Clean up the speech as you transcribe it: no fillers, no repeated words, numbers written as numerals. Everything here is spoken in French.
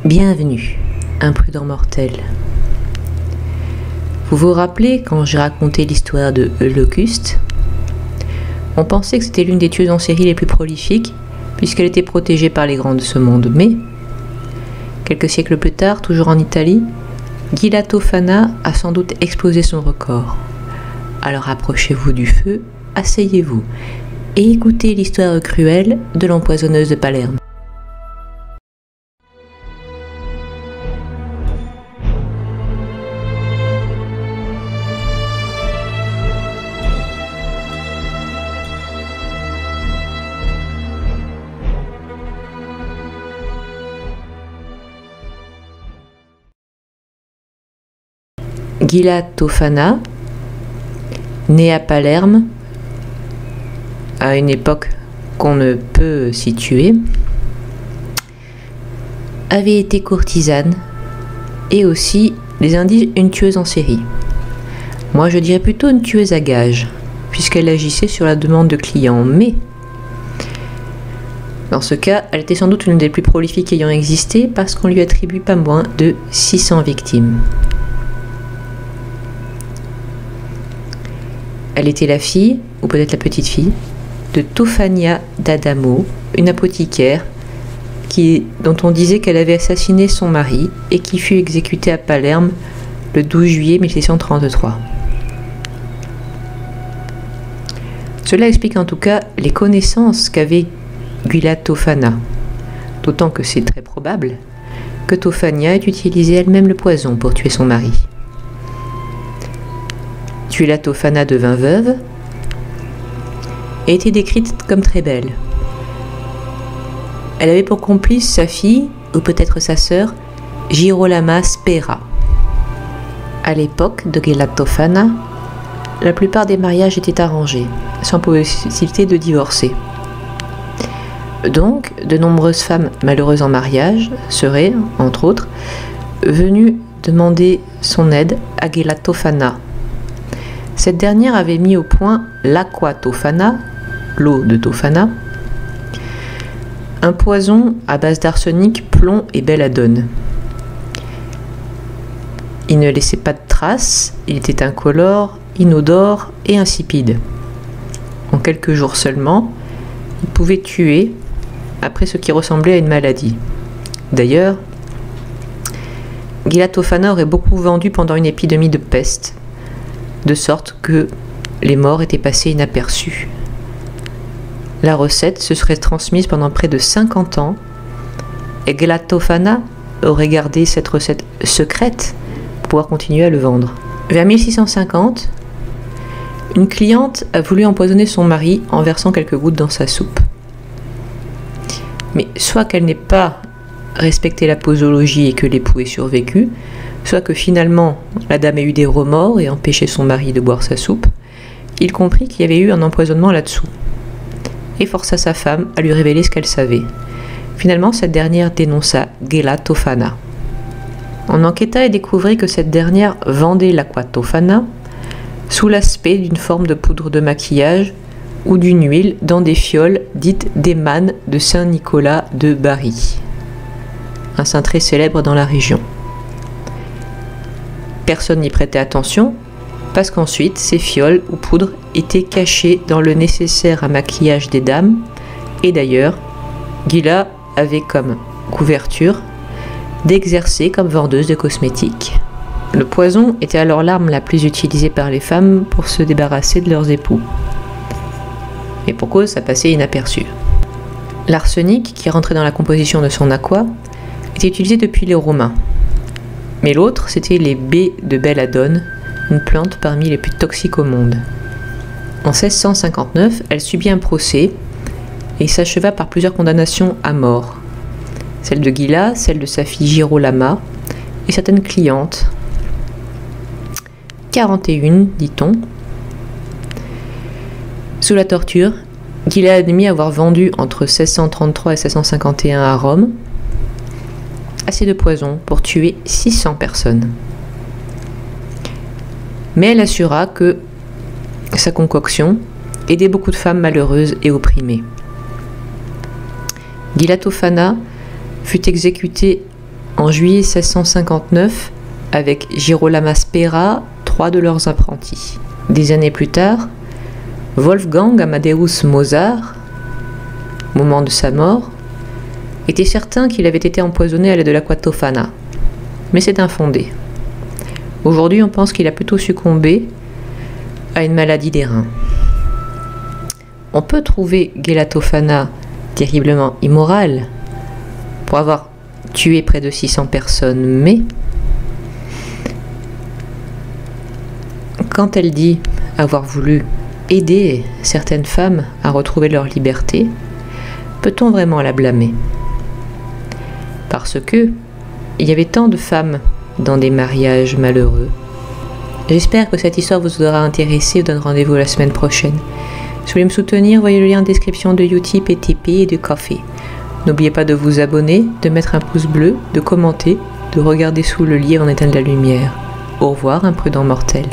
Bienvenue, imprudent mortel. Vous vous rappelez quand j'ai raconté l'histoire de Locuste? On pensait que c'était l'une des tueuses en série les plus prolifiques, puisqu'elle était protégée par les grands de ce monde. Mais, quelques siècles plus tard, toujours en Italie, Gila Tofana a sans doute explosé son record. Alors approchez-vous du feu, asseyez-vous, et écoutez l'histoire cruelle de l'empoisonneuse de Palerme. Gila Tofana, née à Palerme, à une époque qu'on ne peut situer, avait été courtisane et aussi, les indices, une tueuse en série. Moi je dirais plutôt une tueuse à gages, puisqu'elle agissait sur la demande de clients, mais dans ce cas, elle était sans doute l'une des plus prolifiques ayant existé parce qu'on lui attribue pas moins de 600 victimes. Elle était la fille, ou peut-être la petite-fille, de Tofania d'Adamo, une apothicaire dont on disait qu'elle avait assassiné son mari et qui fut exécutée à Palerme le 12 juillet 1633. Cela explique en tout cas les connaissances qu'avait Gila Tofana, d'autant que c'est très probable que Tofania ait utilisé elle-même le poison pour tuer son mari. Gila Tofana devint veuve et était décrite comme très belle. Elle avait pour complice sa fille, ou peut-être sa sœur, Girolama Spera. À l'époque de Gila Tofana, la plupart des mariages étaient arrangés, sans possibilité de divorcer. Donc, de nombreuses femmes malheureuses en mariage seraient, entre autres, venues demander son aide à Gila Tofana. Cette dernière avait mis au point l'Aqua Tofana, l'eau de Tofana, un poison à base d'arsenic, plomb et belladone. Il ne laissait pas de traces, il était incolore, inodore et insipide. En quelques jours seulement, il pouvait tuer après ce qui ressemblait à une maladie. D'ailleurs, Gila Tofana aurait beaucoup vendu pendant une épidémie de peste, de sorte que les morts étaient passés inaperçus. La recette se serait transmise pendant près de 50 ans et Gila Tofana aurait gardé cette recette secrète pour pouvoir continuer à le vendre. Vers 1650, une cliente a voulu empoisonner son mari en versant quelques gouttes dans sa soupe. Mais soit qu'elle n'ait pas respecté la posologie et que l'époux ait survécu, soit que finalement la dame ait eu des remords et empêché son mari de boire sa soupe, il comprit qu'il y avait eu un empoisonnement là-dessous et força sa femme à lui révéler ce qu'elle savait. Finalement, cette dernière dénonça Gila Tofana. On enquêta et découvrit que cette dernière vendait l'Aqua Tofana sous l'aspect d'une forme de poudre de maquillage ou d'une huile dans des fioles dites des mannes de Saint-Nicolas de Bari, un saint très célèbre dans la région. Personne n'y prêtait attention, parce qu'ensuite, ces fioles ou poudres étaient cachées dans le nécessaire à maquillage des dames, et d'ailleurs, Gila avait comme couverture d'exercer comme vendeuse de cosmétiques. Le poison était alors l'arme la plus utilisée par les femmes pour se débarrasser de leurs époux. Et pour cause, ça passait inaperçu. L'arsenic, qui rentrait dans la composition de son aqua, était utilisé depuis les Romains. Mais l'autre, c'était les baies de belladone, une plante parmi les plus toxiques au monde. En 1659, elle subit un procès et s'acheva par plusieurs condamnations à mort. Celle de Gila, celle de sa fille Girolama et certaines clientes. 41, dit-on. Sous la torture, Gila admit avoir vendu entre 1633 et 1651 à Rome assez de poison pour tuer 600 personnes. Mais elle assura que sa concoction aidait beaucoup de femmes malheureuses et opprimées. Gila Tofana fut exécutée En juillet 1659, avec Girolamo Spera, 3 de leurs apprentis. Des années plus tard, Wolfgang Amadeus Mozart, au moment de sa mort, était certain qu'il avait été empoisonné à l'aide de l'aquatofana. Mais c'est infondé. Aujourd'hui, on pense qu'il a plutôt succombé à une maladie des reins. On peut trouver Gelatofana terriblement immoral pour avoir tué près de 600 personnes, mais quand elle dit avoir voulu aider certaines femmes à retrouver leur liberté, peut-on vraiment la blâmer? Parce que il y avait tant de femmes dans des mariages malheureux. J'espère que cette histoire vous aura intéressé. Je vous donne rendez-vous la semaine prochaine. Si vous voulez me soutenir, voyez le lien en description de Utip et Tipeee et de Ko-fi. N'oubliez pas de vous abonner, de mettre un pouce bleu, de commenter, de regarder sous le lit avant d'éteindre la lumière. Au revoir, imprudent mortel.